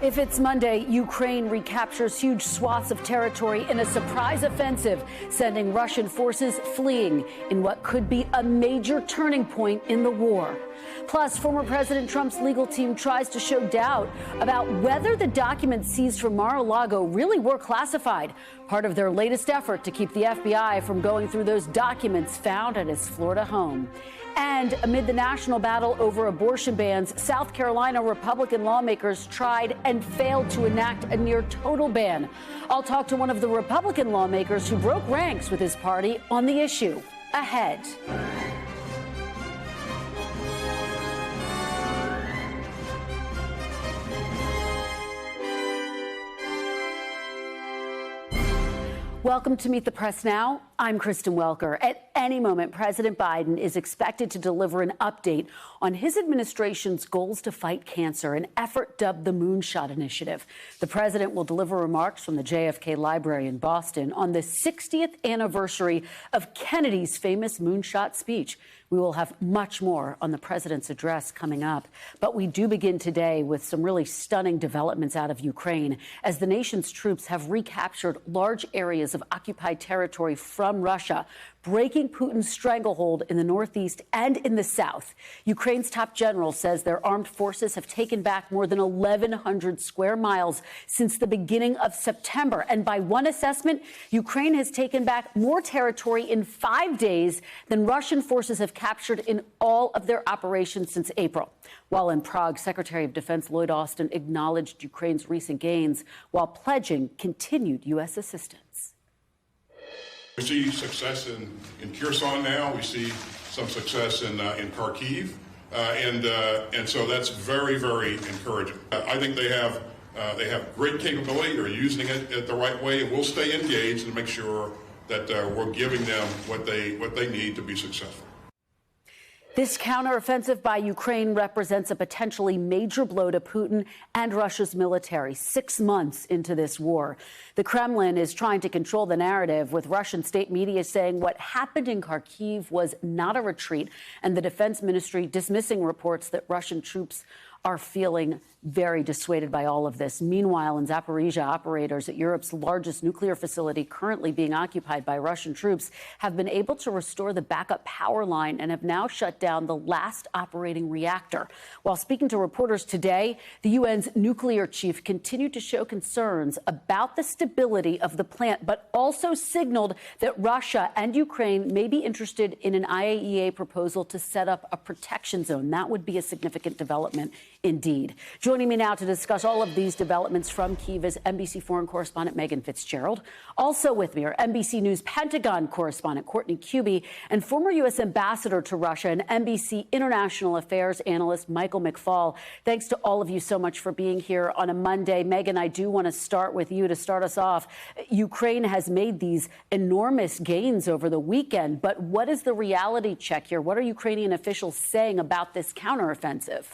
If it's Monday, Ukraine recaptures huge swaths of territory in a surprise offensive, sending Russian forces fleeing in what could be a major turning point in the war. Plus, former President Trump's legal team tries to show doubt about whether the documents seized from Mar-a-Lago really were classified, part of their latest effort to keep the FBI from going through those documents found at his Florida home. And amid the national battle over abortion bans, South Carolina Republican lawmakers tried and failed to enact a near total ban. I'll talk to one of the Republican lawmakers who broke ranks with his party on the issue. Ahead. Welcome to Meet the Press Now. I'm Kristen Welker. At any moment, President Biden is expected to deliver an update on his administration's goals to fight cancer, an effort dubbed the Moonshot Initiative. The president will deliver remarks from the JFK Library in Boston on the 60th anniversary of Kennedy's famous moonshot speech. We will have much more on the president's address coming up. But we do begin today with some really stunning developments out of Ukraine as the nation's troops have recaptured large areas of occupied territory from Russia, breaking Putin's stranglehold in the northeast and in the south. Ukraine's top general says their armed forces have taken back more than 1,100 square miles since the beginning of September. And by one assessment, Ukraine has taken back more territory in 5 days than Russian forces have captured in all of their operations since April. While in Prague, Secretary of Defense Lloyd Austin acknowledged Ukraine's recent gains while pledging continued U.S. assistance. We see success in Kherson now. We see some success in Kharkiv, and so that's very, very encouraging. I think they have great capability. They're using it the right way, and we'll stay engaged and make sure that we're giving them what they need to be successful. This counteroffensive by Ukraine represents a potentially major blow to Putin and Russia's military 6 months into this war. The Kremlin is trying to control the narrative, with Russian state media saying what happened in Kharkiv was not a retreat, and the defense ministry dismissing reports that Russian troops are feeling very dissuaded by all of this. Meanwhile, in Zaporizhia, operators at Europe's largest nuclear facility currently being occupied by Russian troops have been able to restore the backup power line and have now shut down the last operating reactor. While speaking to reporters today, the UN's nuclear chief continued to show concerns about the stability of the plant, but also signaled that Russia and Ukraine may be interested in an IAEA proposal to set up a protection zone. That would be a significant development indeed. Joining me now to discuss all of these developments from Kyiv is NBC foreign correspondent Megan Fitzgerald. Also with me are NBC News Pentagon correspondent Courtney Kube and former U.S. ambassador to Russia and NBC International Affairs analyst Michael McFaul. Thanks to all of you so much for being here on a Monday. Megan, I do want to start with you to start us off. Ukraine has made these enormous gains over the weekend, but what is the reality check here? What are Ukrainian officials saying about this counteroffensive?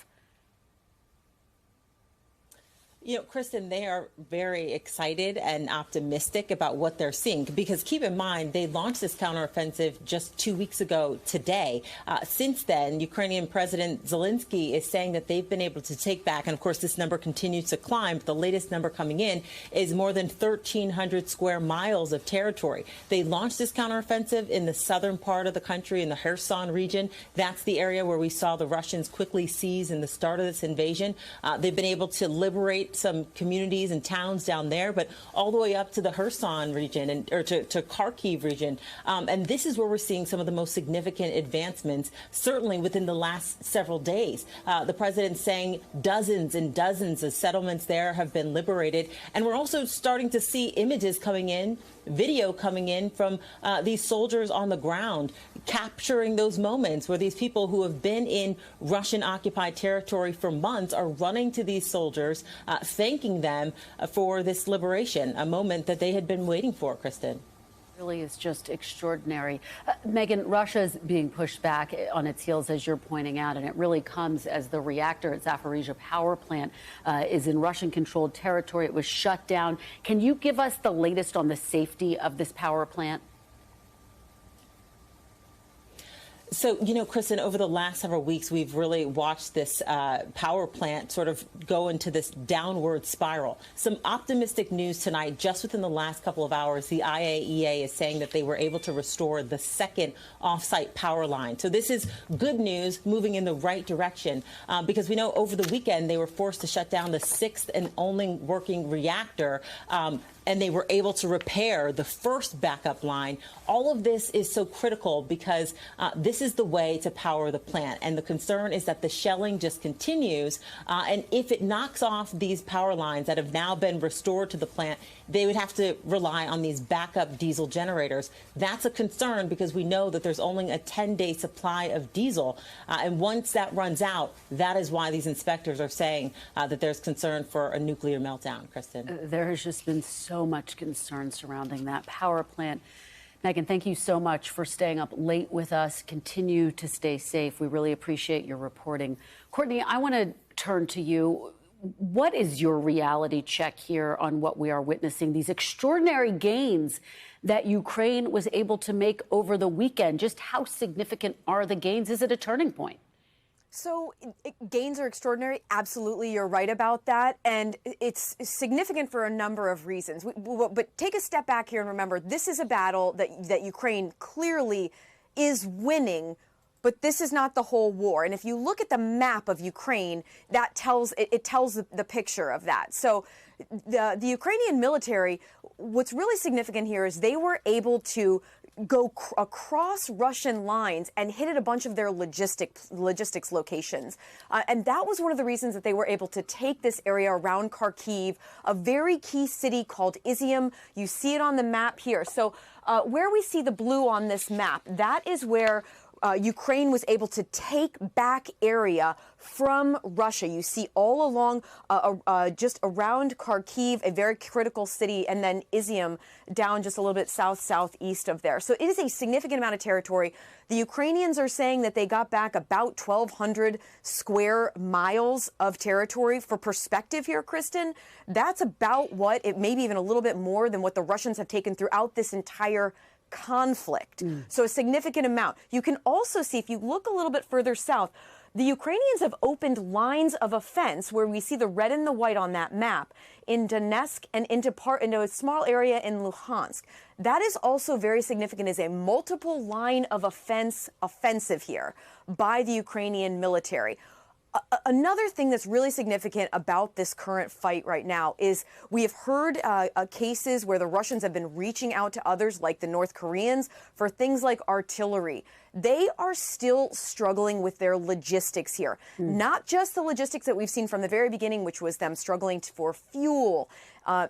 You know, Kristen, they are very excited and optimistic about what they're seeing, because keep in mind, they launched this counteroffensive just 2 weeks ago today. Since then, Ukrainian President Zelensky is saying that they've been able to take back, and of course, this number continues to climb. But the latest number coming in is more than 1,300 square miles of territory. They launched this counteroffensive in the southern part of the country, in the Kherson region. That's the area where we saw the Russians quickly seize in the start of this invasion. They've been able to liberate some communities and towns down there, but all the way up to the Kherson region or to Kharkiv region. And this is where we're seeing some of the most significant advancements, certainly within the last several days. The president saying dozens and dozens of settlements there have been liberated. And we're also starting to see images coming in, video coming in from these soldiers on the ground, capturing those moments where these people who have been in Russian occupied territory for months are running to these soldiers, thanking them for this liberation, a moment that they had been waiting for, Kristen. Really is just extraordinary. Megan, Russia is being pushed back on its heels, as you're pointing out, and it really comes as the reactor at Zaporizhia power plant is in Russian-controlled territory. It was shut down. Can you give us the latest on the safety of this power plant? So, Kristen, over the last several weeks, we've really watched this power plant sort of go into this downward spiral. Some optimistic news tonight. Just within the last couple of hours, the IAEA is saying that they were able to restore the second off-site power line. So this is good news, moving in the right direction, because we know over the weekend they were forced to shut down the sixth and only working reactor. And they were able to repair the first backup line. All of this is so critical because this is the way to power the plant. And the concern is that the shelling just continues. And if it knocks off these power lines that have now been restored to the plant, they would have to rely on these backup diesel generators. That's a concern because we know that there's only a 10-day supply of diesel. And once that runs out, that is why these inspectors are saying that there's concern for a nuclear meltdown, Kristen. There has just been so much concern surrounding that power plant. Megan, thank you so much for staying up late with us. Continue to stay safe. We really appreciate your reporting. Courtney, I want to turn to you. What is your reality check here on what we are witnessing, these extraordinary gains that Ukraine was able to make over the weekend? Just how significant are the gains? Is it a turning point? So gains are extraordinary. Absolutely, you're right about that. And it's significant for a number of reasons. But take a step back here and remember, this is a battle that Ukraine clearly is winning. But this is not the whole war. And if you look at the map of Ukraine, that tells the picture of that. So the Ukrainian military, what's really significant here is they were able to go across Russian lines and hit at a bunch of their logistics locations. And that was one of the reasons that they were able to take this area around Kharkiv, a very key city called Izium. You see it on the map here. So where we see the blue on this map, that is where Ukraine was able to take back area from Russia. You see all along, just around Kharkiv, a very critical city, and then Izium down just a little bit southeast of there. So it is a significant amount of territory. The Ukrainians are saying that they got back about 1,200 square miles of territory. For perspective here, Kristen, that's about what, it maybe even a little bit more than what the Russians have taken throughout this entire conflict. So a significant amount. You can also see, if you look a little bit further south, the Ukrainians have opened lines of offense where we see the red and the white on that map in Donetsk and into a small area in Luhansk. That is also very significant as a multiple line of offensive here by the Ukrainian military. Another thing that's really significant about this current fight right now is we have heard cases where the Russians have been reaching out to others like the North Koreans for things like artillery. They are still struggling with their logistics here. Not just the logistics that we've seen from the very beginning, which was them struggling for fuel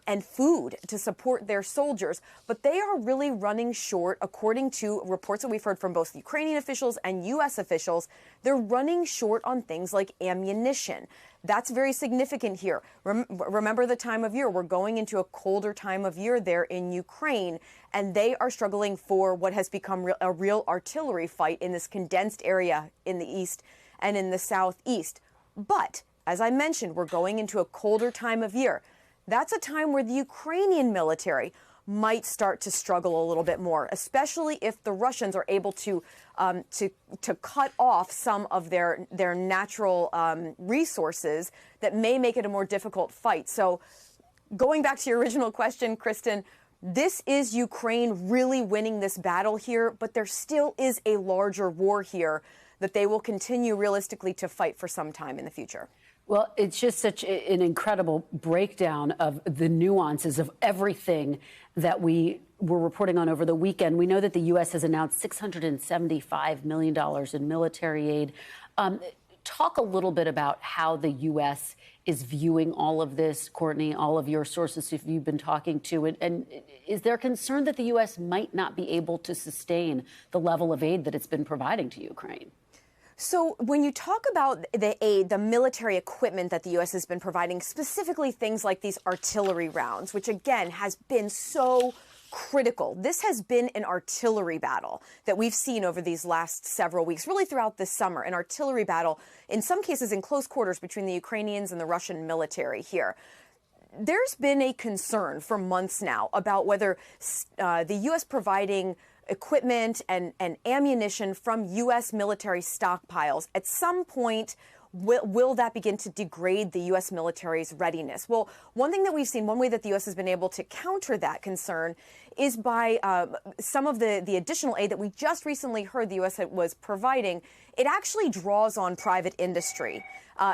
and food to support their soldiers, but they are really running short, according to reports that we've heard from both Ukrainian officials and U.S. officials. They're running short on things like ammunition. That's very significant here. Remember the time of year. We're going into a colder time of year there in Ukraine, and they are struggling for what has become a real artillery fight in this condensed area in the east and in the southeast. But, as I mentioned, we're going into a colder time of year. That's a time where the Ukrainian military might start to struggle a little bit more, especially if the Russians are able to cut off some of their natural resources that may make it a more difficult fight. So going back to your original question, Kristen, this is Ukraine really winning this battle here, but there still is a larger war here that they will continue realistically to fight for some time in the future. Well, it's just such an incredible breakdown of the nuances of everything that we were reporting on over the weekend. We know that the U.S. has announced $675 million in military aid. Talk a little bit about how the U.S. is viewing all of this, Courtney, all of your sources if you've been talking to. And is there concern that the U.S. might not be able to sustain the level of aid that it's been providing to Ukraine? So when you talk about the aid, the military equipment that the U.S. has been providing, specifically things like these artillery rounds, which again has been so critical. This has been an artillery battle that we've seen over these last several weeks, really throughout this summer, an artillery battle, in some cases in close quarters between the Ukrainians and the Russian military here. There's been a concern for months now about whether the U.S. providing equipment and ammunition from U.S. military stockpiles. At some point, will that begin to degrade the U.S. military's readiness? Well, one thing that we've seen, one way that the U.S. has been able to counter that concern is by some of the additional aid that we just recently heard the U.S. was providing. It actually draws on private industry.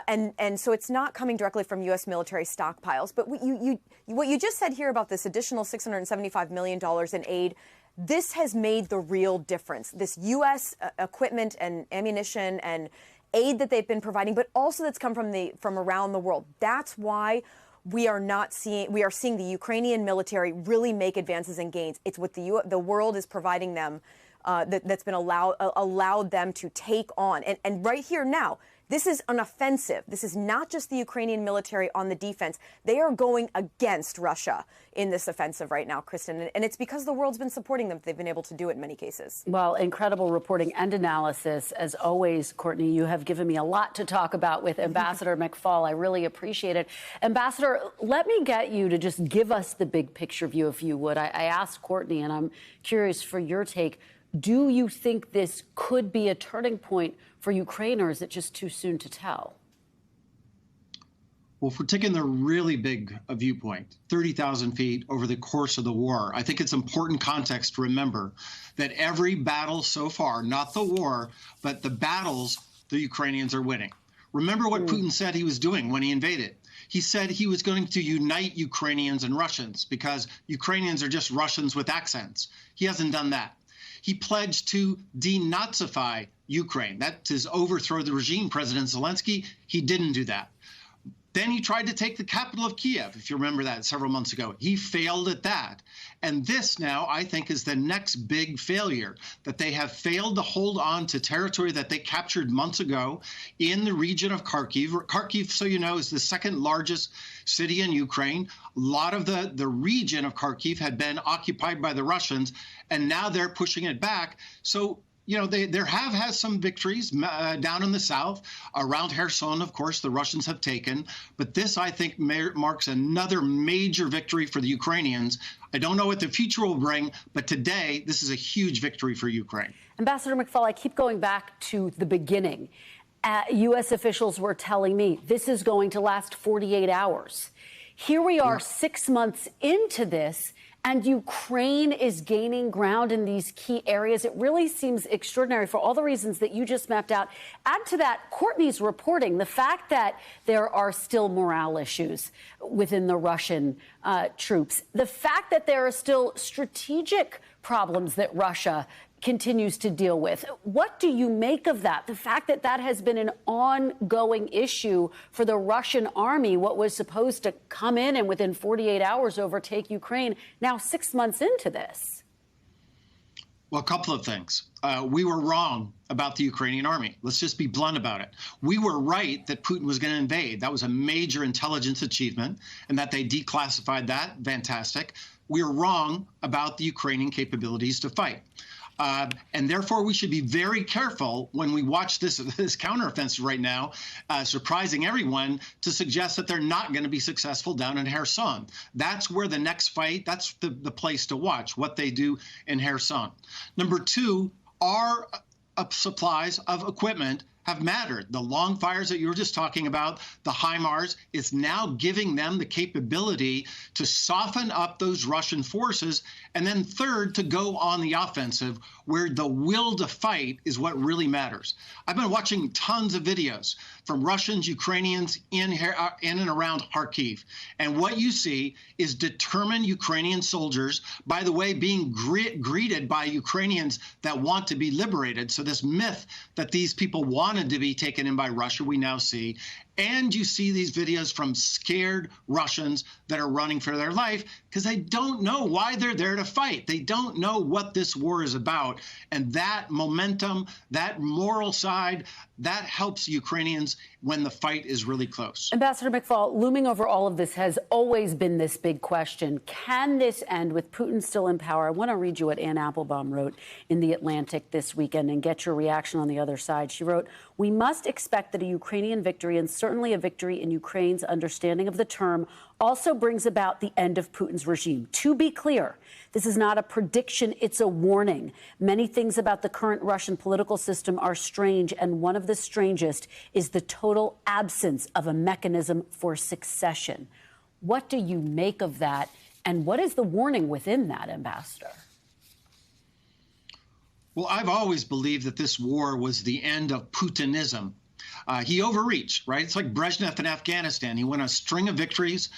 And so it's not coming directly from U.S. military stockpiles. But what you just said here about this additional $675 million in aid, this has made the real difference. This U.S. equipment and ammunition and aid that they've been providing, but also that's come from around the world. That's why we are seeing the Ukrainian military really make advances and gains. It's what the world is providing them that's been allowed them to take on. And right here now, this is an offensive. This is not just the Ukrainian military on the defense. They are going against Russia in this offensive right now, Kristen. And it's because the world's been supporting them. They've been able to do it in many cases. Well, incredible reporting and analysis. As always, Courtney, you have given me a lot to talk about with Ambassador McFaul. I really appreciate it. Ambassador, let me get you to just give us the big picture view, if you would. I asked Courtney, and I'm curious for your take. Do you think this could be a turning point for Ukraine, or is it just too soon to tell? Well, if we're taking the really big viewpoint, 30,000 feet over the course of the war, I think it's important context to remember that every battle so far, not the war, but the battles, the Ukrainians are winning. Remember what Putin said he was doing when he invaded. He said he was going to unite Ukrainians and Russians because Ukrainians are just Russians with accents. He hasn't done that. He pledged to denazify Ukraine. That is overthrow the regime, President Zelensky. He didn't do that. Then he tried to take the capital of Kiev, if you remember that, several months ago. He failed at that. And this now, I think, is the next big failure, that they have failed to hold on to territory that they captured months ago in the region of Kharkiv. Kharkiv, so you know, is the second largest city in Ukraine. A lot of the region of Kharkiv had been occupied by the Russians, and now they're pushing it back. So, you know, there have had some victories down in the south. Around Kherson, of course, the Russians have taken. But this, I think, marks another major victory for the Ukrainians. I don't know what the future will bring, but today, this is a huge victory for Ukraine. Ambassador McFaul, I keep going back to the beginning. U.S. officials were telling me this is going to last 48 hours. Here we are 6 months into this, and Ukraine is gaining ground in these key areas. It really seems extraordinary for all the reasons that you just mapped out. Add to that Courtney's reporting, the fact that there are still morale issues within the Russian troops, the fact that there are still strategic problems that Russia continues to deal with. What do you make of that? The fact that that has been an ongoing issue for the Russian army, what was supposed to come in and within 48 hours overtake Ukraine, now 6 months into this? Well, a couple of things. We were wrong about the Ukrainian army. Let's just be blunt about it. We were right that Putin was going to invade. That was a major intelligence achievement, and that they declassified that, fantastic. We were wrong about the Ukrainian capabilities to fight. And therefore, we should be very careful when we watch this counteroffensive right now, surprising everyone, to suggest that they're not going to be successful down in Kherson. That's where the next fight, that's the place to watch, what they do in Kherson. Number two, our supplies of equipment have mattered. The long fires that you were just talking about, the HIMARS, is now giving them the capability to soften up those Russian forces. And then third, to go on the offensive, where the will to fight is what really matters. I've been watching tons of videos from Russians, Ukrainians in and around Kharkiv. And what you see is determined Ukrainian soldiers, by the way, being greeted by Ukrainians that want to be liberated. So this myth that these people wanted to be taken in by Russia, we now see. And you see these videos from scared Russians that are running for their life because they don't know why they're there to fight. They don't know what this war is about. And that momentum, that moral side, that helps Ukrainians when the fight is really close. Ambassador McFaul, looming over all of this has always been this big question. Can this end with Putin still in power? I want to read you what Ann Applebaum wrote in The Atlantic this weekend and get your reaction on the other side. She wrote, We must expect that a Ukrainian victory, and certainly a victory in Ukraine's understanding of the term, also brings about the end of Putin's regime. To be clear, this is not a prediction, it's a warning. Many things about the current Russian political system are strange, and one of the strangest is the total absence of a mechanism for succession. What do you make of that, and what is the warning within that, Ambassador? Well, I've always believed that this war was the end of Putinism. He overreached, right? It's like Brezhnev in Afghanistan. He won a string of victories,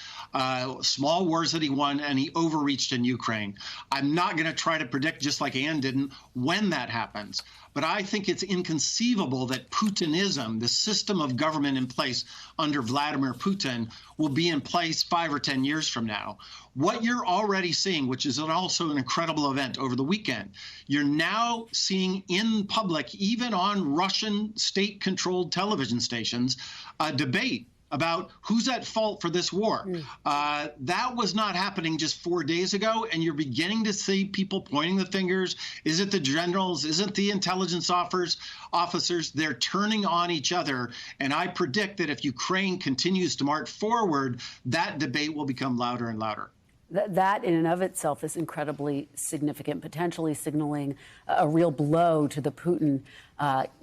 small wars that he won, and he overreached in Ukraine. I'm not going to try to predict, just like Ann didn't, when that happens. But I think it's inconceivable that Putinism, the system of government in place under Vladimir Putin, will be in place 5 or 10 years from now. What you're already seeing, which is also an incredible event over the weekend, you're now seeing in public, even on Russian state-controlled television stations, a debate about who's at fault for this war. That was not happening just 4 days ago, and you're beginning to see people pointing the fingers. Is it the generals? Is it the intelligence officers? They're turning on each other, and I predict that if Ukraine continues to march forward, that debate will become louder and louder. That in and of itself is incredibly significant, potentially signaling a real blow to the Putin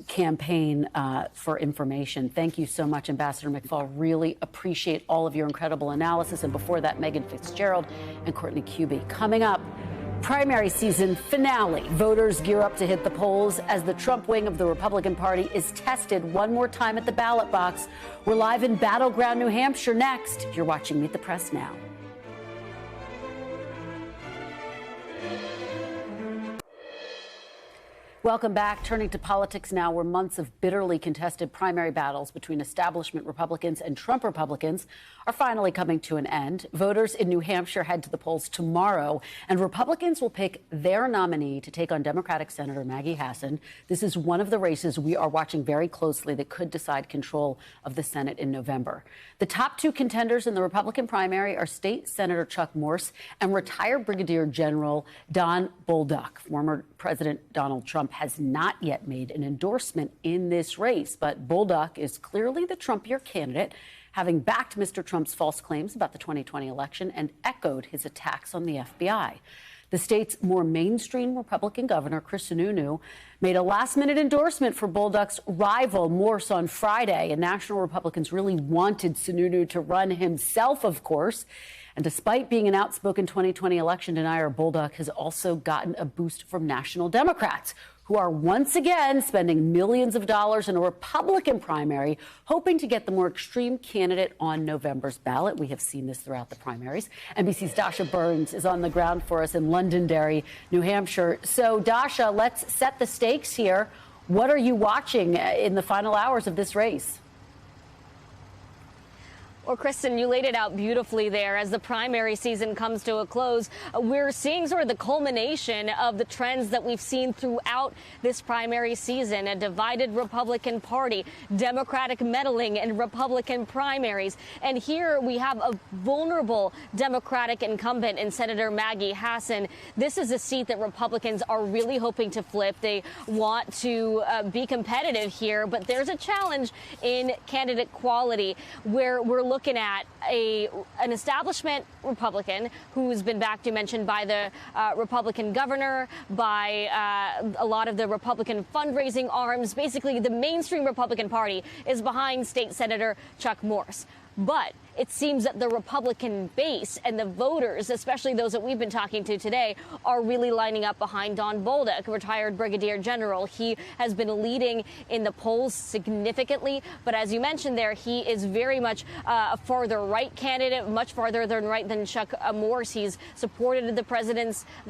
campaign for information. Thank you so much, Ambassador McFall. Really appreciate all of your incredible analysis. And before that, Megan Fitzgerald and Courtney Kuby. Coming up, primary season finale. Voters gear up to hit the polls as the Trump wing of the Republican Party is tested one more time at the ballot box. We're live in battleground New Hampshire next. You're watching Meet the Press now. Welcome back. Turning to politics now, where months of bitterly contested primary battles between establishment Republicans and Trump Republicans are finally coming to an end. Voters in New Hampshire head to the polls tomorrow, and Republicans will pick their nominee to take on Democratic Senator Maggie Hassan. This is one of the races we are watching very closely that could decide control of the Senate in November. The top two contenders in the Republican primary are State Senator Chuck Morse and retired Brigadier General Don Bolduc. Former President Donald Trump has not yet made an endorsement in this race, but Bolduc is clearly the Trumpier candidate, having backed Mr. Trump's false claims about the 2020 election and echoed his attacks on the FBI. The state's more mainstream Republican governor, Chris Sununu, made a last-minute endorsement for Bolduc's rival, Morse, on Friday. And national Republicans really wanted Sununu to run himself, of course. And despite being an outspoken 2020 election denier, Bolduc has also gotten a boost from national Democrats, who are once again spending millions of dollars in a Republican primary, hoping to get the more extreme candidate on November's ballot. We have seen this throughout the primaries. NBC's Dasha Burns is on the ground for us in Londonderry, New Hampshire. So, Dasha, let's set the stakes here. What are you watching in the final hours of this race? Well, Kristen, you laid it out beautifully there. As the primary season comes to a close, we're seeing sort of the culmination of the trends that we've seen throughout this primary season. A divided Republican Party, Democratic meddling in Republican primaries. And here we have a vulnerable Democratic incumbent in Senator Maggie Hassan. This is a seat that Republicans are really hoping to flip. They want to be competitive here, but there's a challenge in candidate quality where we're looking at an establishment Republican who's been backed, you mentioned, by the Republican governor, by a lot of the Republican fundraising arms. Basically, the mainstream Republican Party is behind State Senator Chuck Morse. But it seems that the Republican base and the voters, especially those that we've been talking to today, are really lining up behind Don Bolduc, retired Brigadier General. He has been leading in the polls significantly. But as you mentioned there, he is very much a farther right candidate, much farther than right than Chuck Morse. He's supported the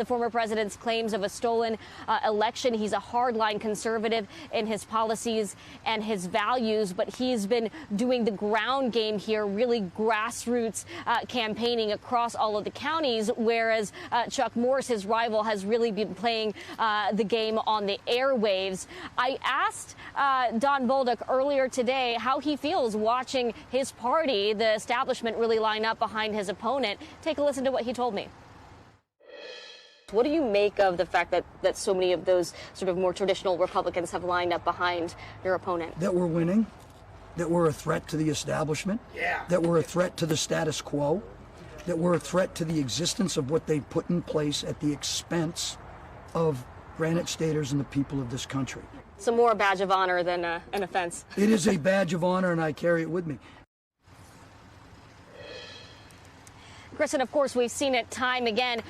former president's claims of a stolen election. He's a hardline conservative in his policies and his values. But he's been doing the ground game here, really grassroots campaigning across all of the counties, whereas Chuck Morse, his rival, has really been playing the game on the airwaves. I asked Don Bolduc earlier today how he feels watching his party, the establishment, really line up behind his opponent. Take a listen to what he told me. Sept. What do you make of the fact that so many of those sort of more traditional Republicans have lined up behind your opponent? That we're winning, that we're a threat to the establishment, that we're a threat to the status quo, that we're a threat to the existence of what they put in place at the expense of Granite Staters and the people of this country. So more a badge of honor than an offense. It is a badge of honor, and I carry it with me. Kristen, of course, we've seen it time again.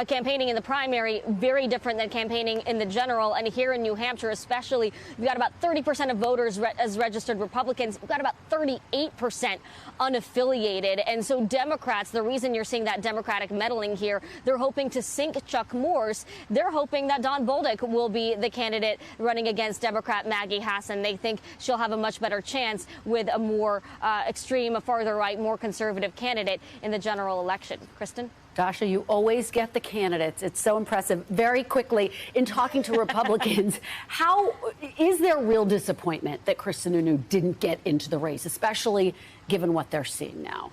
Campaigning in the primary, very different than campaigning in the general. And here in New Hampshire, especially, you've got about 30% of voters as registered Republicans. You've got about 38% unaffiliated. And so Democrats, the reason you're seeing that Democratic meddling here, they're hoping to sink Chuck Morse. They're hoping that Don Bolduc will be the candidate running against Democrat Maggie Hassan. They think she'll have a much better chance with a more extreme, a farther right, more conservative candidate in the general election. Kristen? Dasha, you always get the candidates. It's so impressive. Very quickly, in talking to Republicans, how is there real disappointment that Chris Sununu didn't get into the race, especially given what they're seeing now?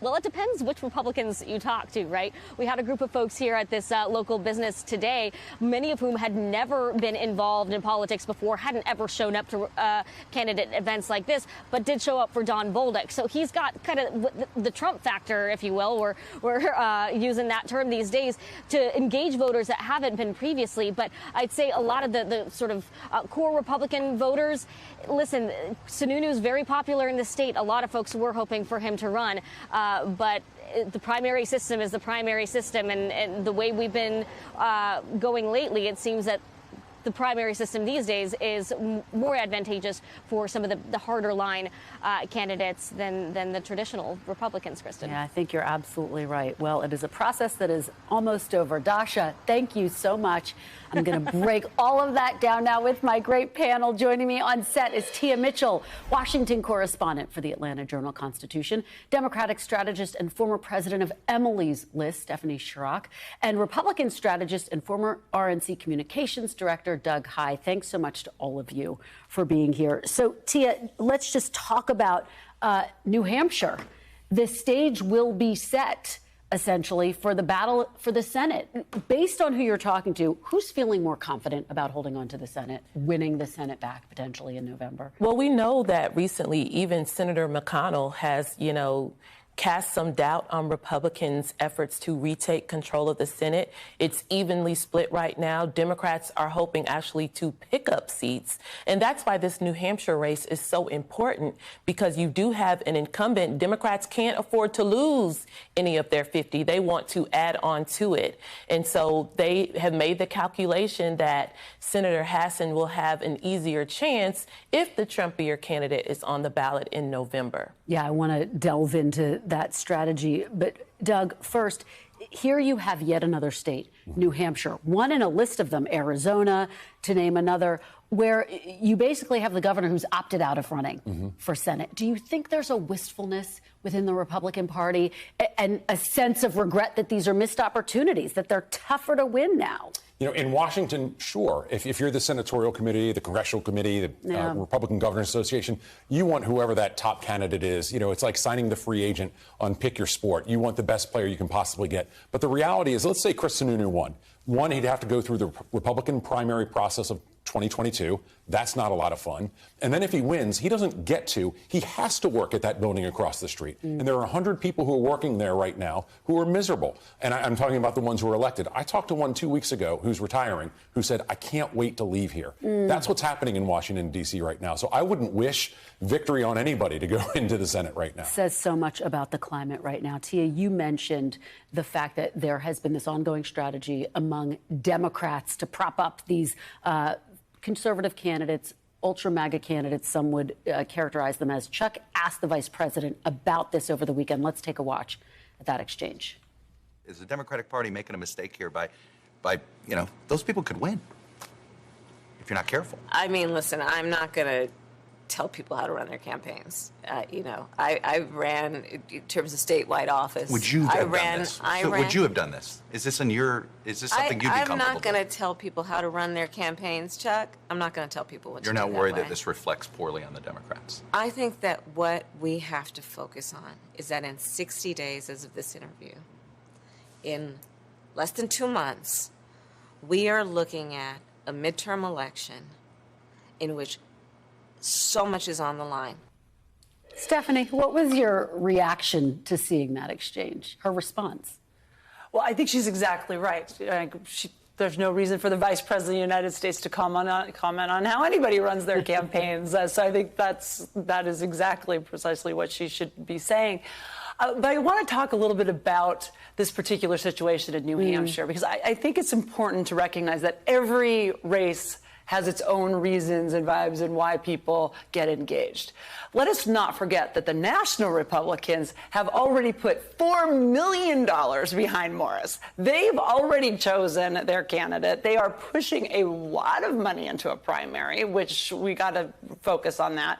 Well, it depends which Republicans you talk to, right? We had a group of folks here at this local business today, many of whom had never been involved in politics before, hadn't ever shown up to candidate events like this, but did show up for Don Bolduc. So he's got kind of the Trump factor, if you will. We're using that term these days to engage voters that haven't been previously. But I'd say a lot of the sort of core Republican voters, listen, Sununu is very popular in the state. A lot of folks were hoping for him to run. But the primary system is the primary system, and the way we've been going lately, it seems that the primary system these days is more advantageous for some of the harder line candidates than the traditional Republicans, Kristen. Yeah, I think you're absolutely right. Well, it is a process that is almost over. Dasha, thank you so much. I'm going to break all of that down now with my great panel. Joining me on set is Tia Mitchell, Washington correspondent for the Atlanta Journal-Constitution, Democratic strategist and former president of Emily's List, Stephanie Schriock, and Republican strategist and former RNC communications director, Doug Heye. Thanks so much to all of you for being here. So, Tia, let's just talk about New Hampshire. The stage will be set, essentially, for the battle for the Senate. Based on who you're talking to, who's feeling more confident about holding on to the Senate, winning the Senate back potentially in November? Well, we know that recently even Senator McConnell has, cast some doubt on Republicans' efforts to retake control of the Senate. It's evenly split right now. Democrats are hoping actually to pick up seats. And that's why this New Hampshire race is so important, because you do have an incumbent. Democrats can't afford to lose any of their 50. They want to add on to it. And so they have made the calculation that Senator Hassan will have an easier chance if the Trumpier candidate is on the ballot in November. Yeah, I want to delve into that strategy. But, Doug, first, here you have yet another state, New Hampshire, one in a list of them, Arizona, to name another, where you basically have the governor who's opted out of running for Senate. Do you think there's a wistfulness within the Republican Party and a sense of regret that these are missed opportunities, that they're tougher to win now? In Washington, sure. If you're the senatorial committee, the congressional committee, the Republican Governors Association, you want whoever that top candidate is. It's like signing the free agent on pick your sport. You want the best player you can possibly get. But the reality is, let's say Chris Sununu won. One, he'd have to go through the Republican primary process of 2022. That's not a lot of fun. And then if he wins, he doesn't get to. He has to work at that building across the street. And there are 100 people who are working there right now who are miserable. And I'm talking about the ones who are elected. I talked to one 2 weeks ago who's retiring, who said, I can't wait to leave here. That's what's happening in Washington, D.C. right now. So I wouldn't wish victory on anybody to go into the Senate right now. Says so much about the climate right now. Tia, you mentioned the fact that there has been this ongoing strategy among Democrats to prop up these conservative candidates, ultra MAGA candidates, some would characterize them as. Chuck asked the vice president about this over the weekend. Let's take a watch at that exchange. Is the Democratic Party making a mistake here by those people could win if you're not careful? I mean, listen, I'm not going to tell people how to run their campaigns. I ran in terms of statewide office. Would you have done this? Would you have done this? Is this something you'd be comfortable with? I'm not going to tell people how to run their campaigns, Chuck. I'm not going to tell people what to do. You're not worried that this reflects poorly on the Democrats? I think that what we have to focus on is that in 60 days as of this interview, in less than 2 months, we are looking at a midterm election in which so much is on the line. Stephanie, what was your reaction to seeing that exchange, her response? Well, I think she's exactly right. There's no reason for the Vice President of the United States to comment on how anybody runs their campaigns. So I think that is exactly precisely what she should be saying. But I want to talk a little bit about this particular situation in New Hampshire, because I think it's important to recognize that every race has its own reasons and vibes and why people get engaged. Let us not forget that the national Republicans have already put $4 million behind Morris. They've already chosen their candidate. They are pushing a lot of money into a primary, which we got to focus on that,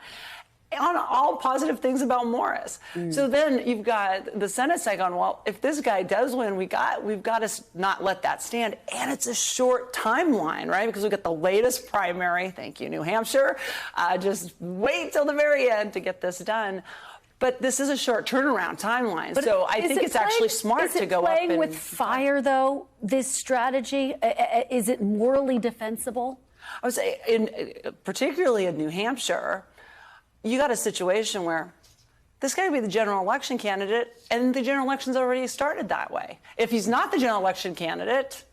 on all positive things about Morris. So then you've got the Senate side going, well, if this guy does win, we've got to not let that stand. And it's a short timeline, right? Because we've got the latest primary. Thank you, New Hampshire. Just wait till the very end to get this done. But this is a short turnaround timeline. But so I think it's actually smart to go up and... Is it playing with fire, though, this strategy? Is it morally defensible? I would say, particularly in New Hampshire, you got a situation where this guy would be the general election candidate, and the general election's already started that way. If he's not the general election candidate,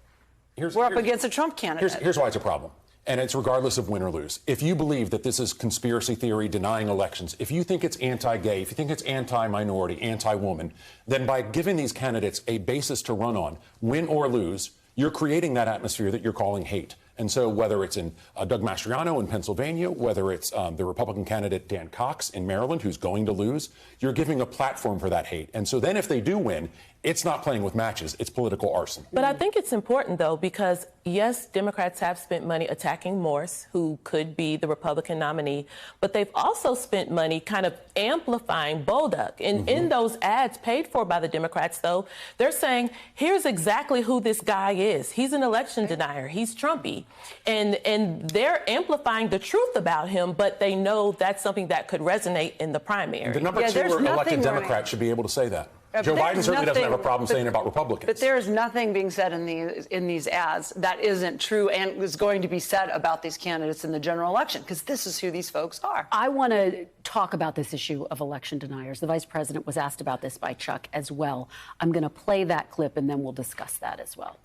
we're up against a Trump candidate. Here's why it's a problem. And it's regardless of win or lose. If you believe that this is conspiracy theory denying elections, if you think it's anti-gay, if you think it's anti-minority, anti-woman, then by giving these candidates a basis to run on, win or lose, you're creating that atmosphere that you're calling hate. And so whether it's in Doug Mastriano in Pennsylvania, whether it's the Republican candidate Dan Cox in Maryland, who's going to lose, you're giving a platform for that hate. And so then if they do win, it's not playing with matches, it's political arson. But I think it's important, though, because, yes, Democrats have spent money attacking Morse, who could be the Republican nominee, but they've also spent money kind of amplifying Bolduc. And in those ads paid for by the Democrats, though, they're saying, here's exactly who this guy is. He's an election denier. He's Trumpy. And they're amplifying the truth about him, but they know that's something that could resonate in the primary. The number two elected Democrat should be able to say that. Joe Biden certainly doesn't have a problem saying about Republicans. But there is nothing being said in these ads that isn't true and is going to be said about these candidates in the general election, because this is who these folks are. I want to talk about this issue of election deniers. The vice president was asked about this by Chuck as well. I'm going to play that clip and then we'll discuss that as well.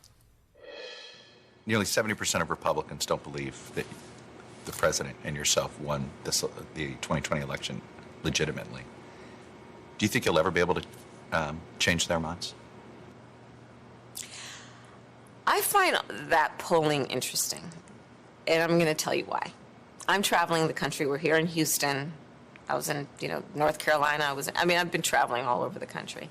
Nearly 70% of Republicans don't believe that the president and yourself won the 2020 election legitimately. Do you think you'll ever be able to change their minds? I find that polling interesting, and I'm going to tell you why. I'm traveling the country. We're here in Houston. I was in, North Carolina. I've been traveling all over the country.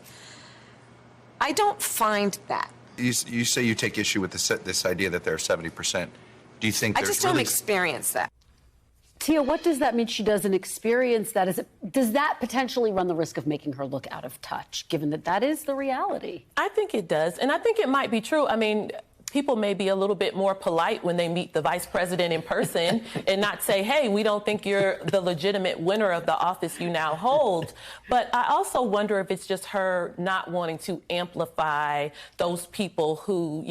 I don't find that. You say you take issue with this idea that there are 70%. Do you think I just don't experience that. Tia, what does that mean she doesn't experience that? Does that potentially run the risk of making her look out of touch, given that that is the reality? I think it does. And I think it might be true. I mean, people may be a little bit more polite when they meet the vice president in person and not say, hey, we don't think you're the legitimate winner of the office you now hold. But I also wonder if it's just her not wanting to amplify those people who,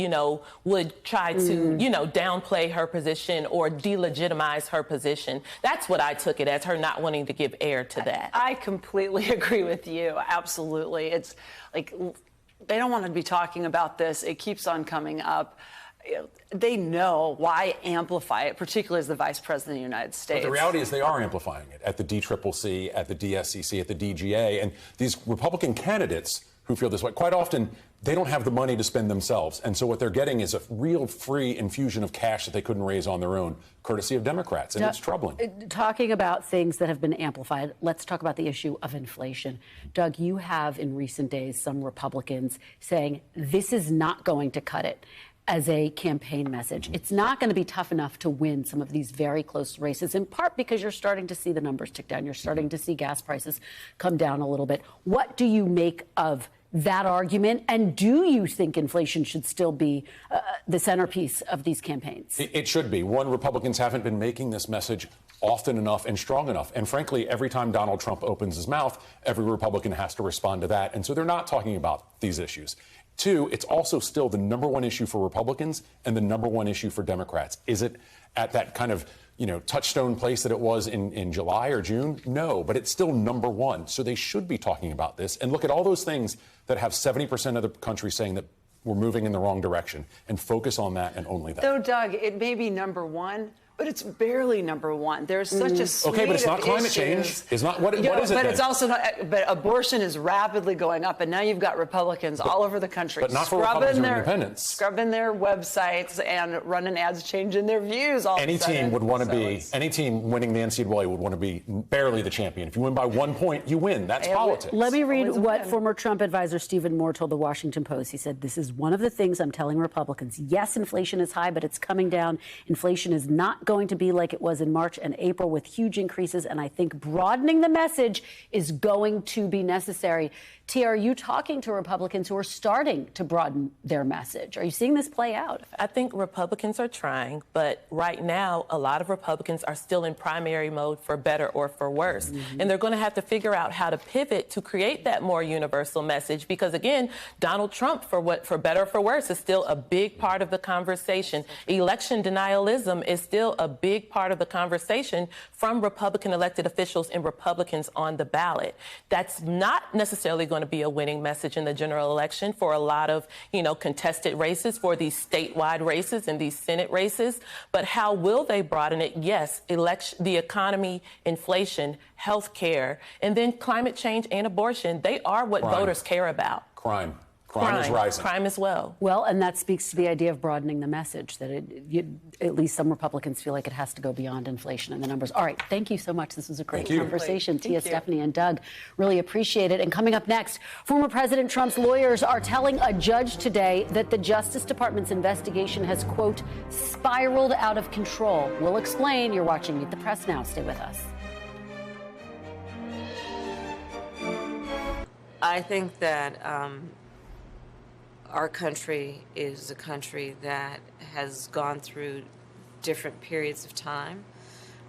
would try to, downplay her position or delegitimize her position. That's what I took it as, her not wanting to give air to that. I completely agree with you. Absolutely. It's like, they don't want to be talking about this. It keeps on coming up. They know why amplify it, particularly as the vice president of the United States. But the reality is they are amplifying it at the DCCC, at the DSCC, at the DGA. And these Republican candidates who feel this way, quite often, they don't have the money to spend themselves. And so what they're getting is a real free infusion of cash that they couldn't raise on their own, courtesy of Democrats. And it's troubling. Talking about things that have been amplified, let's talk about the issue of inflation. Doug, you have in recent days some Republicans saying this is not going to cut it as a campaign message. It's not going to be tough enough to win some of these very close races, in part because you're starting to see the numbers tick down. You're starting to see gas prices come down a little bit. What do you make of that argument? And do you think inflation should still be the centerpiece of these campaigns? It should be. One, Republicans haven't been making this message often enough and strong enough. And frankly, every time Donald Trump opens his mouth, every Republican has to respond to that. And so they're not talking about these issues. Two, it's also still the number one issue for Republicans and the number one issue for Democrats. Is it at that kind of, touchstone place that it was in July or June? No, but it's still number one. So they should be talking about this. And look at all those things that have 70% of the country saying that we're moving in the wrong direction, and focus on that and only that. So, Doug, it may be number one, but it's barely number one. There's such a slate okay, but it's not of climate issues. change. It's not what is it? But then? it's also not. But abortion is rapidly going up, and now you've got Republicans all over the country, but not for Republicans or independents, scrubbing their websites and running ads, changing their views. Any team would want to be. Any team winning the NCAA would want to be barely the champion. If you win by 1 point, you win. That's politics. Let me read what former Trump advisor Stephen Moore told the Washington Post. He said, "This is one of the things I'm telling Republicans. Yes, inflation is high, but it's coming down. Inflation is not going to be like it was in March and April with huge increases, and I think broadening the message is going to be necessary." Tia, are you talking to Republicans who are starting to broaden their message? Are you seeing this play out? I think Republicans are trying, but right now, a lot of Republicans are still in primary mode for better or for worse. And they're going to have to figure out how to pivot to create that more universal message because, again, Donald Trump, for better or for worse, is still a big part of the conversation. Election denialism is still a big part of the conversation from Republican elected officials and Republicans on the ballot. That's not necessarily going to be a winning message in the general election for a lot of, contested races, for these statewide races and these Senate races. But how will they broaden it? Yes, the economy, inflation, health care, and then climate change and abortion. They are what voters care about. Crime is rising. Crime as well. Well, and that speaks to the idea of broadening the message, that at least some Republicans feel like it has to go beyond inflation and the numbers. All right, thank you so much. This was a great conversation. Tia, Stephanie, and Doug, really appreciate it. And coming up next, former President Trump's lawyers are telling a judge today that the Justice Department's investigation has, quote, spiraled out of control. We'll explain. You're watching Meet the Press now. Stay with us. I think that our country is a country that has gone through different periods of time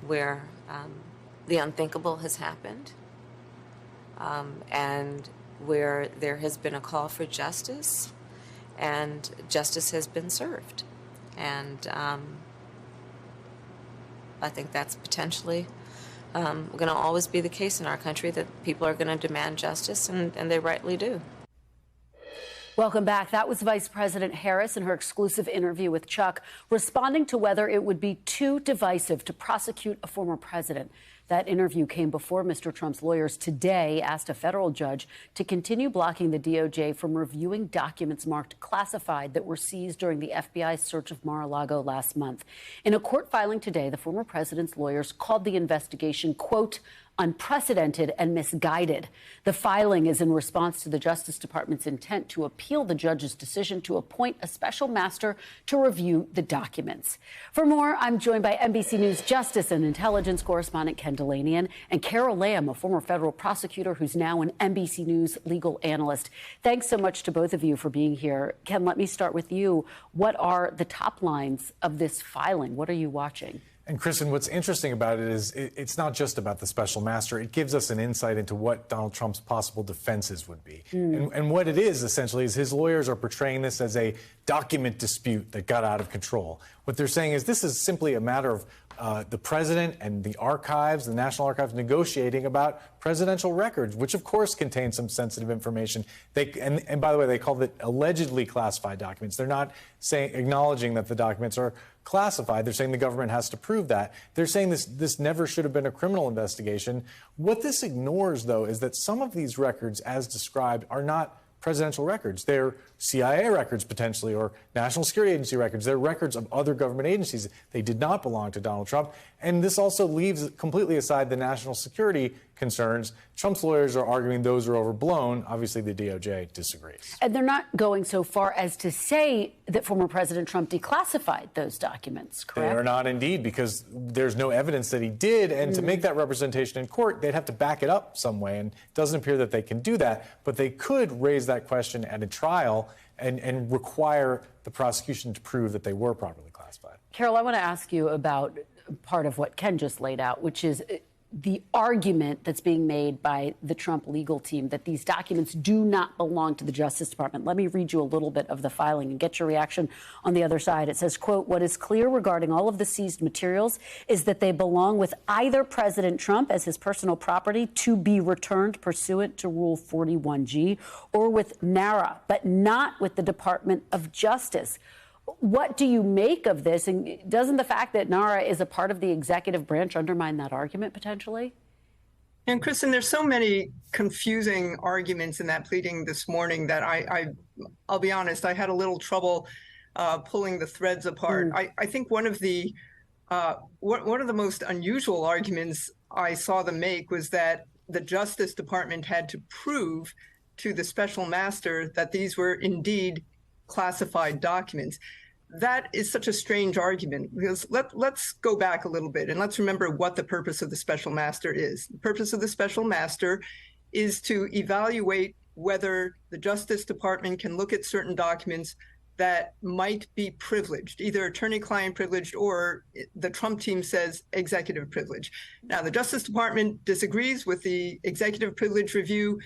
where the unthinkable has happened and where there has been a call for justice and justice has been served. And I think that's potentially going to always be the case in our country, that people are going to demand justice, and they rightly do. Welcome back. That was Vice President Harris in her exclusive interview with Chuck, responding to whether it would be too divisive to prosecute a former president. That interview came before Mr. Trump's lawyers today asked a federal judge to continue blocking the DOJ from reviewing documents marked classified that were seized during the FBI's search of Mar-a-Lago last month. In a court filing today, the former president's lawyers called the investigation, quote, unprecedented and misguided. The filing is in response to the Justice Department's intent to appeal the judge's decision to appoint a special master to review the documents. For more, I'm joined by NBC News Justice and Intelligence correspondent Ken Delanian and Carol Lamb, a former federal prosecutor who's now an NBC News legal analyst. Thanks so much to both of you for being here. Ken, let me start with you. What are the top lines of this filing? What are you watching? And Kristen, what's interesting about it is it's not just about the special master. It gives us an insight into what Donald Trump's possible defenses would be. And what it is, essentially, is his lawyers are portraying this as a document dispute that got out of control. What they're saying is this is simply a matter of the president and the archives, the National Archives, negotiating about presidential records, which, of course, contain some sensitive information. And by the way, they call it allegedly classified documents. They're not acknowledging that the documents are classified. They're saying the government has to prove that. They're saying this never should have been a criminal investigation. What this ignores, though, is that some of these records, as described, are not presidential records. They're CIA records, potentially, or National Security Agency records. They're records of other government agencies. They did not belong to Donald Trump. And this also leaves completely aside the national security concerns. Trump's lawyers are arguing those are overblown. Obviously, the DOJ disagrees. And they're not going so far as to say that former President Trump declassified those documents, correct? They are not, indeed, because there's no evidence that he did. And to make that representation in court, they'd have to back it up some way. And it doesn't appear that they can do that. But they could raise that question at a trial and require the prosecution to prove that they were properly classified. Carol, I want to ask you about part of what Ken just laid out, which is the argument that's being made by the Trump legal team that these documents do not belong to the Justice Department. Let me read you a little bit of the filing and get your reaction on the other side. It says, quote, "What is clear regarding all of the seized materials is that they belong with either President Trump as his personal property to be returned pursuant to Rule 41G or with NARA, but not with the Department of Justice." What do you make of this? And doesn't the fact that NARA is a part of the executive branch undermine that argument potentially? And Kristen, there's so many confusing arguments in that pleading this morning that I'll be honest, I had a little trouble pulling the threads apart. I think one of the most unusual arguments I saw them make was that the Justice Department had to prove to the special master that these were indeed classified documents. That is such a strange argument, because let's go back a little bit and let's remember what the purpose of the special master is. The purpose of the special master is to evaluate whether the Justice Department can look at certain documents that might be privileged, either attorney-client privileged or the Trump team says executive privilege. Now, the Justice Department disagrees with the executive privilege review,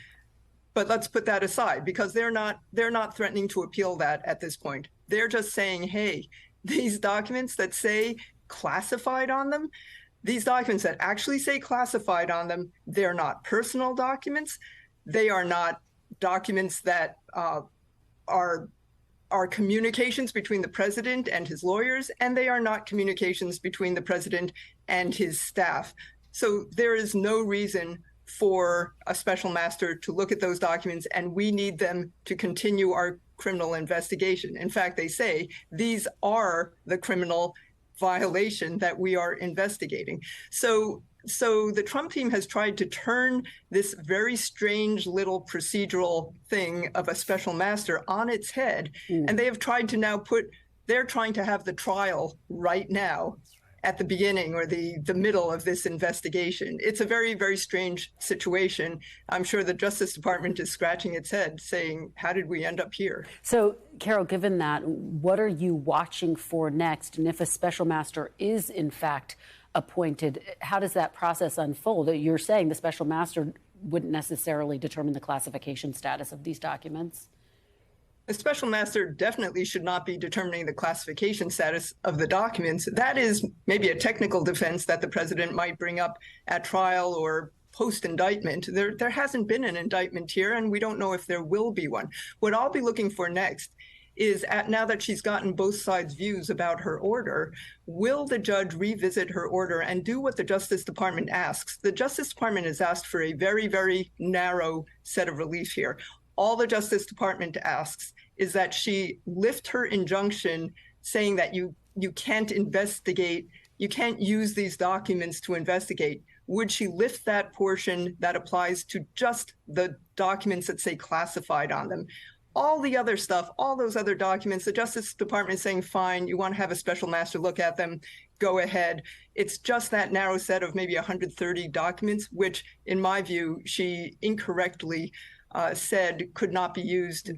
but let's put that aside because they're not threatening to appeal that at this point. They're just saying, hey, these documents that say classified on them, these documents that actually say classified on them, they're not personal documents. They are not documents that are communications between the president and his lawyers, and they are not communications between the president and his staff. So there is no reason for a special master to look at those documents, and we need them to continue our criminal investigation. In fact, they say these are the criminal violation that we are investigating. So the Trump team has tried to turn this very strange little procedural thing of a special master on its head, and they have tried to now they're trying to have the trial right now at the beginning or the middle of this investigation. It's a very, very strange situation. I'm sure the Justice Department is scratching its head saying, how did we end up here? So, Carol, given that, what are you watching for next? And if a special master is, in fact, appointed, how does that process unfold? You're saying the special master wouldn't necessarily determine the classification status of these documents? The special master definitely should not be determining the classification status of the documents. That is maybe a technical defense that the president might bring up at trial or post-indictment. There hasn't been an indictment here, and we don't know if there will be one. What I'll be looking for next is, now that she's gotten both sides' views about her order, will the judge revisit her order and do what the Justice Department asks? The Justice Department has asked for a very, very narrow set of relief here. All the Justice Department asks is that she lift her injunction saying that you can't investigate, you can't use these documents to investigate. Would she lift that portion that applies to just the documents that say classified on them? All the other stuff, all those other documents, the Justice Department is saying, fine, you want to have a special master look at them, go ahead. It's just that narrow set of maybe 130 documents, which in my view, she incorrectly said could not be used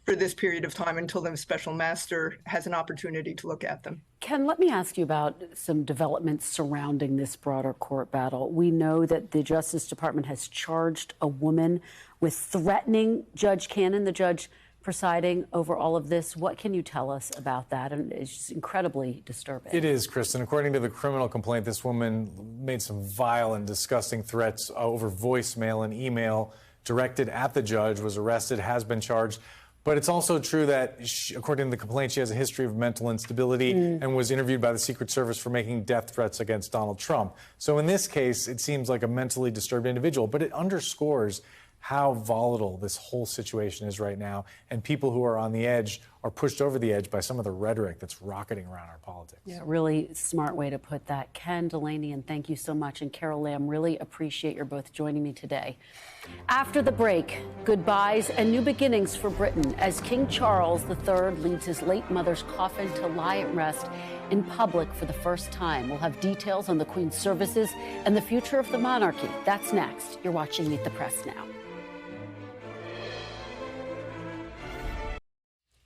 for this period of time until the special master has an opportunity to look at them. Ken, let me ask you about some developments surrounding this broader court battle. We know that the Justice Department has charged a woman with threatening Judge Cannon, the judge presiding over all of this. What can you tell us about that? And it's just incredibly disturbing. It is, Kristen. According to the criminal complaint, this woman made some vile and disgusting threats over voicemail and email directed at the judge, was arrested, has been charged. But it's also true that, according to the complaint, she has a history of mental instability and was interviewed by the Secret Service for making death threats against Donald Trump. So in this case, it seems like a mentally disturbed individual, but it underscores how volatile this whole situation is right now, and people who are on the edge are pushed over the edge by some of the rhetoric that's rocketing around our politics. Yeah, really smart way to put that. Ken Delaney, and thank you so much. And Carol Lamb, really appreciate your both joining me today. After the break, goodbyes and new beginnings for Britain as King Charles III leads his late mother's coffin to lie at rest in public for the first time. We'll have details on the Queen's services and the future of the monarchy. That's next. You're watching Meet the Press now.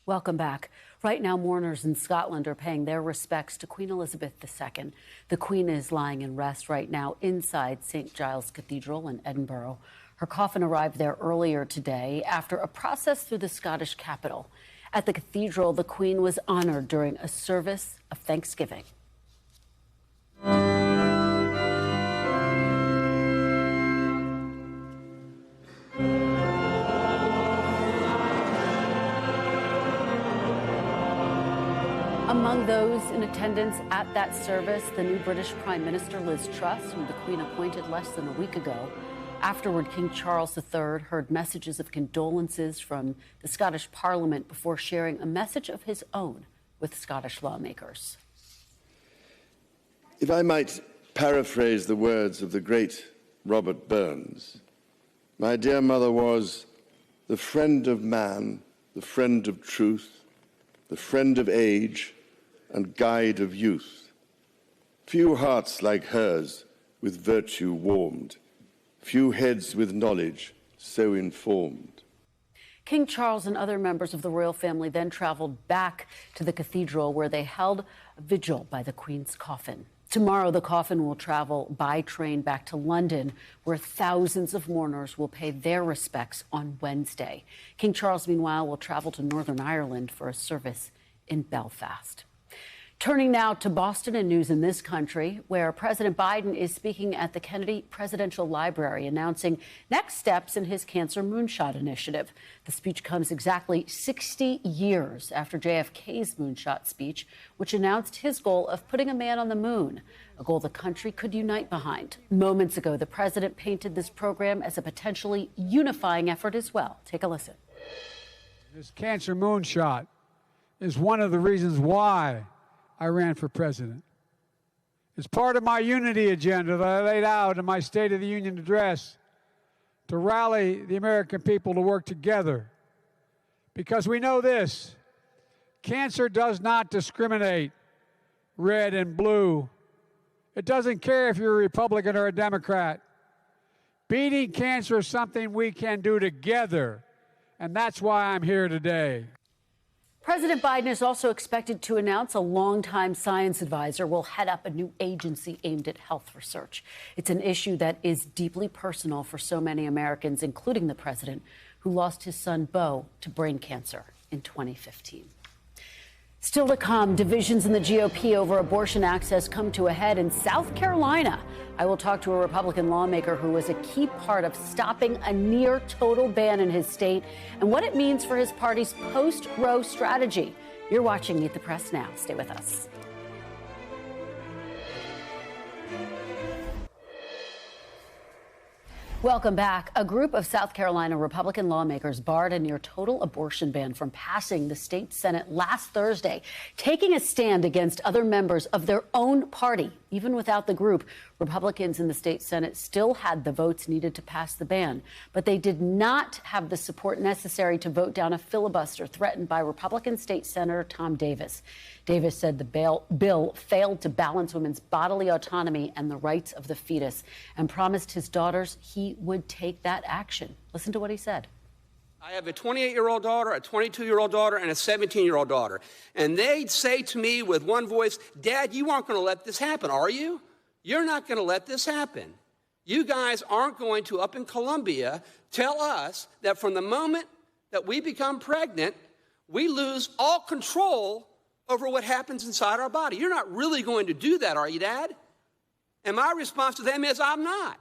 Welcome back. Right now, mourners in Scotland are paying their respects to Queen Elizabeth II. The Queen is lying in rest right now inside St. Giles Cathedral in Edinburgh. Her coffin arrived there earlier today after a process through the Scottish capital. At the cathedral, the Queen was honored during a service of thanksgiving. Among those in attendance at that service, the new British Prime Minister Liz Truss, whom the Queen appointed less than a week ago. Afterward, King Charles III heard messages of condolences from the Scottish Parliament before sharing a message of his own with Scottish lawmakers. If I might paraphrase the words of the great Robert Burns, my dear mother was the friend of man, the friend of truth, the friend of age, and guide of youth. Few hearts like hers with virtue warmed, few heads with knowledge so informed. King Charles and other members of the royal family then traveled back to the cathedral where they held a vigil by the Queen's coffin. Tomorrow, the coffin will travel by train back to London, where thousands of mourners will pay their respects on Wednesday. King Charles, meanwhile, will travel to Northern Ireland for a service in Belfast. Turning now to Boston and news in this country, where President Biden is speaking at the Kennedy Presidential Library, announcing next steps in his Cancer Moonshot initiative. The speech comes exactly 60 years after JFK's moonshot speech, which announced his goal of putting a man on the moon, a goal the country could unite behind. Moments ago, the president painted this program as a potentially unifying effort as well. Take a listen. This Cancer Moonshot is one of the reasons why I ran for president. It's part of my unity agenda that I laid out in my State of the Union address to rally the American people to work together. Because we know this, cancer does not discriminate red and blue. It doesn't care if you're a Republican or a Democrat. Beating cancer is something we can do together, and that's why I'm here today. President Biden is also expected to announce a longtime science advisor will head up a new agency aimed at health research. It's an issue that is deeply personal for so many Americans, including the president, who lost his son, Beau, to brain cancer in 2015. Still to come, divisions in the GOP over abortion access come to a head in South Carolina. I will talk to a Republican lawmaker who was a key part of stopping a near total ban in his state and what it means for his party's post-Roe strategy. You're watching Meet the Press now. Stay with us. Welcome back. A group of South Carolina Republican lawmakers barred a near-total abortion ban from passing the state Senate last Thursday, taking a stand against other members of their own party. Even without the group, Republicans in the state Senate still had the votes needed to pass the ban, but they did not have the support necessary to vote down a filibuster threatened by Republican State Senator Tom Davis. Davis said the bill failed to balance women's bodily autonomy and the rights of the fetus and promised his daughters he would take that action. Listen to what he said. I have a 28-year-old daughter, a 22-year-old daughter, and a 17-year-old daughter. And they'd say to me with one voice, Dad, you aren't going to let this happen, are you? You're not going to let this happen. You guys aren't going to, up in Columbia, tell us that from the moment that we become pregnant, we lose all control over what happens inside our body. You're not really going to do that, are you, Dad? And my response to them is, I'm not.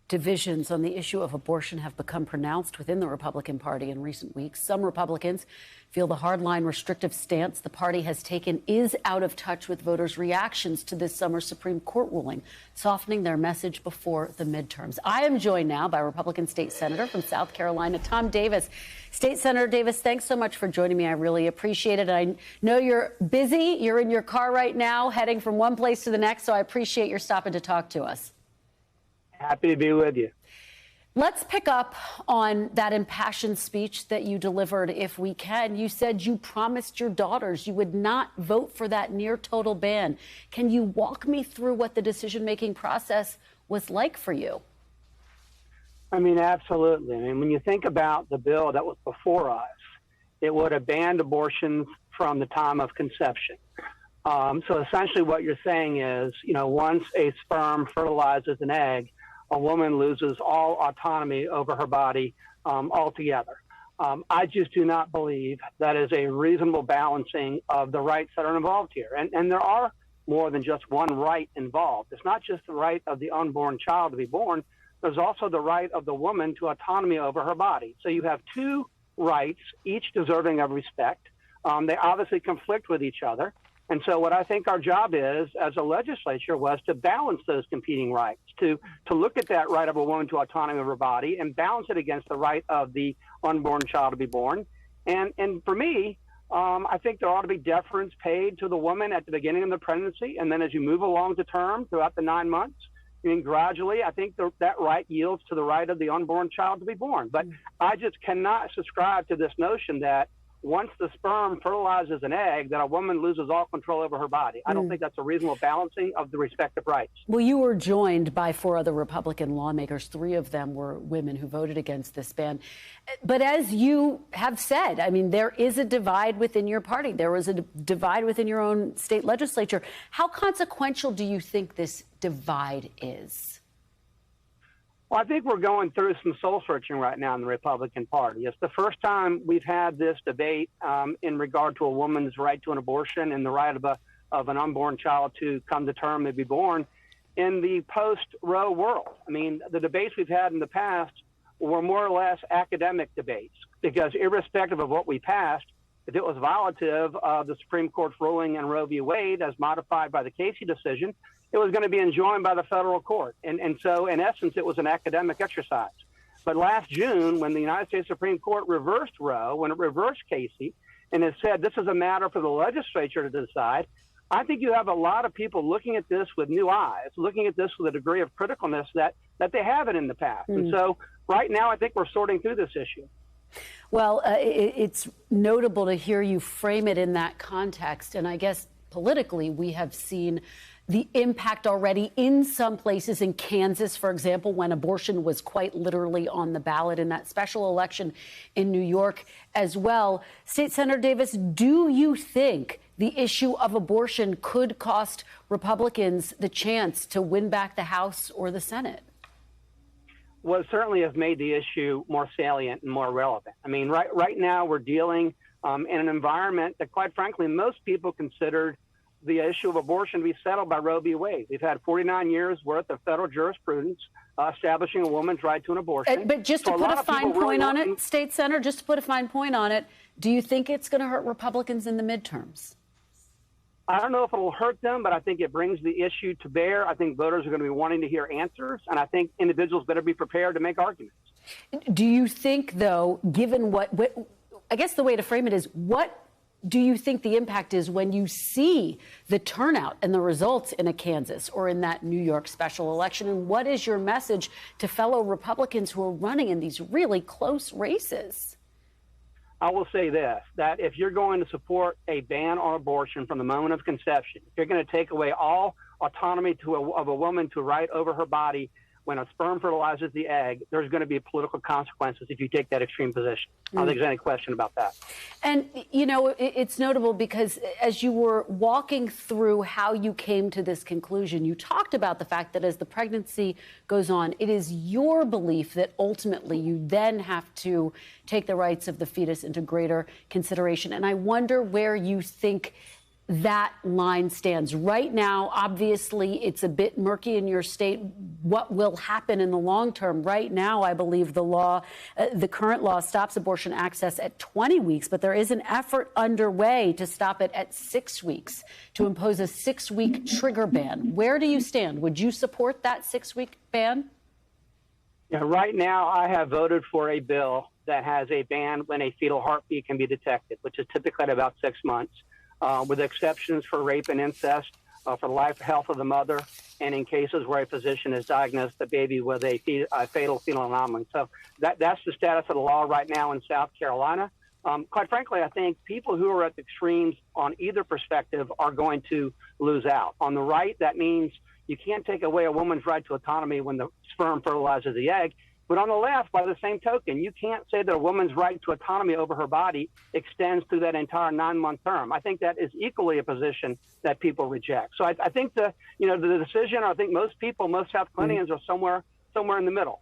Divisions on the issue of abortion have become pronounced within the Republican Party in recent weeks. Some Republicans feel the hardline restrictive stance the party has taken is out of touch with voters' reactions to this summer's Supreme Court ruling, softening their message before the midterms. I am joined now by Republican State Senator from South Carolina, Tom Davis. State Senator Davis, thanks so much for joining me. I really appreciate it. I know you're busy. You're in your car right now, heading from one place to the next, so I appreciate your stopping to talk to us. Happy to be with you. Let's pick up on that impassioned speech that you delivered, if we can. You said you promised your daughters you would not vote for that near total ban. Can you walk me through what the decision-making process was like for you? I mean, absolutely. I mean, when you think about the bill that was before us, it would have banned abortions from the time of conception. So essentially what you're saying is, once a sperm fertilizes an egg, a woman loses all autonomy over her body altogether. I just do not believe that is a reasonable balancing of the rights that are involved here. And there are more than just one right involved. It's not just the right of the unborn child to be born. There's also the right of the woman to autonomy over her body. So you have two rights, each deserving of respect. They obviously conflict with each other. And so what I think our job is as a legislature was to balance those competing rights, to look at that right of a woman to autonomy of her body and balance it against the right of the unborn child to be born. And for me, I think there ought to be deference paid to the woman at the beginning of the pregnancy. And then as you move along to term throughout the 9 months, gradually, I think that right yields to the right of the unborn child to be born. But I just cannot subscribe to this notion that once the sperm fertilizes an egg, that a woman loses all control over her body. I don't think that's a reasonable balancing of the respective rights. Well, you were joined by 4 other Republican lawmakers. 3 of them were women who voted against this ban. But as you have said, I mean, there is a divide within your party. There is a divide within your own state legislature. How consequential do you think this divide is? Well, I think we're going through some soul searching right now in the Republican Party. It's the first time we've had this debate in regard to a woman's right to an abortion and the right of an unborn child to come to term and be born in the post-Roe world. I mean, the debates we've had in the past were more or less academic debates because irrespective of what we passed, if it was violative of the Supreme Court's ruling in Roe v. Wade as modified by the Casey decision, it was going to be enjoined by the federal court. And so, in essence, it was an academic exercise. But last June, when the United States Supreme Court reversed Roe, when it reversed Casey, and it said this is a matter for the legislature to decide, I think you have a lot of people looking at this with new eyes, looking at this with a degree of criticalness that they haven't in the past. And so right now, I think we're sorting through this issue. Well, it's notable to hear you frame it in that context. And I guess politically, we have seen the impact already in some places in Kansas, for example, when abortion was quite literally on the ballot in that special election in New York as well. State Senator Davis, do you think the issue of abortion could cost Republicans the chance to win back the House or the Senate? Well, it certainly has made the issue more salient and more relevant. I mean, right now we're dealing in an environment that, quite frankly, most people considered the issue of abortion to be settled by Roe v. Wade. We've had 49 years worth of federal jurisprudence establishing a woman's right to an abortion. But just to put a fine point on it, State Senator, just to put a fine point on it, do you think it's going to hurt Republicans in the midterms? I don't know if it'll hurt them, but I think it brings the issue to bear. I think voters are going to be wanting to hear answers, and I think individuals better be prepared to make arguments. Do you think, though, given what I guess the way to frame it is, what do you think the impact is when you see the turnout and the results in a Kansas or in that New York special election? And what is your message to fellow Republicans who are running in these really close races? I will say this, that if you're going to support a ban on abortion from the moment of conception, if you're going to take away all autonomy of a woman to right over her body when a sperm fertilizes the egg, there's going to be political consequences if you take that extreme position. I don't think there's any question about that. And, you know, it's notable because as you were walking through how you came to this conclusion, you talked about the fact that as the pregnancy goes on, it is your belief that ultimately you then have to take the rights of the fetus into greater consideration. And I wonder where you think that line stands. Right now, obviously, it's a bit murky in your state what will happen in the long term. Right now, I believe the current law stops abortion access at 20 weeks, but there is an effort underway to stop it at 6 weeks, to impose a 6-week trigger ban. Where do you stand? Would you support that 6-week ban? Yeah, right now, I have voted for a bill that has a ban when a fetal heartbeat can be detected, which is typically at about 6 months. With exceptions for rape and incest, for the life and health of the mother, and in cases where a physician has diagnosed the baby with a fatal fetal anomaly. So that's the status of the law right now in South Carolina. Quite frankly, I think people who are at the extremes on either perspective are going to lose out. On the right, that means you can't take away a woman's right to autonomy when the sperm fertilizes the egg. But on the left, by the same token, you can't say that a woman's right to autonomy over her body extends through that entire 9-month term. I think that is equally a position that people reject. So I think the decision, I think most people, most South Carolinians are somewhere in the middle.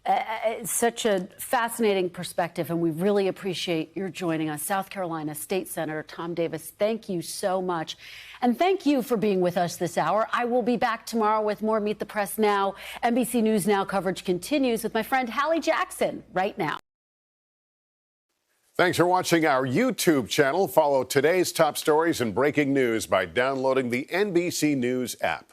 It's such a fascinating perspective, and we really appreciate your joining us. South Carolina State Senator Tom Davis, thank you so much. And thank you for being with us this hour. I will be back tomorrow with more Meet the Press Now. NBC News Now coverage continues with my friend Hallie Jackson right now. Thanks for watching our YouTube channel. Follow today's top stories and breaking news by downloading the NBC News app.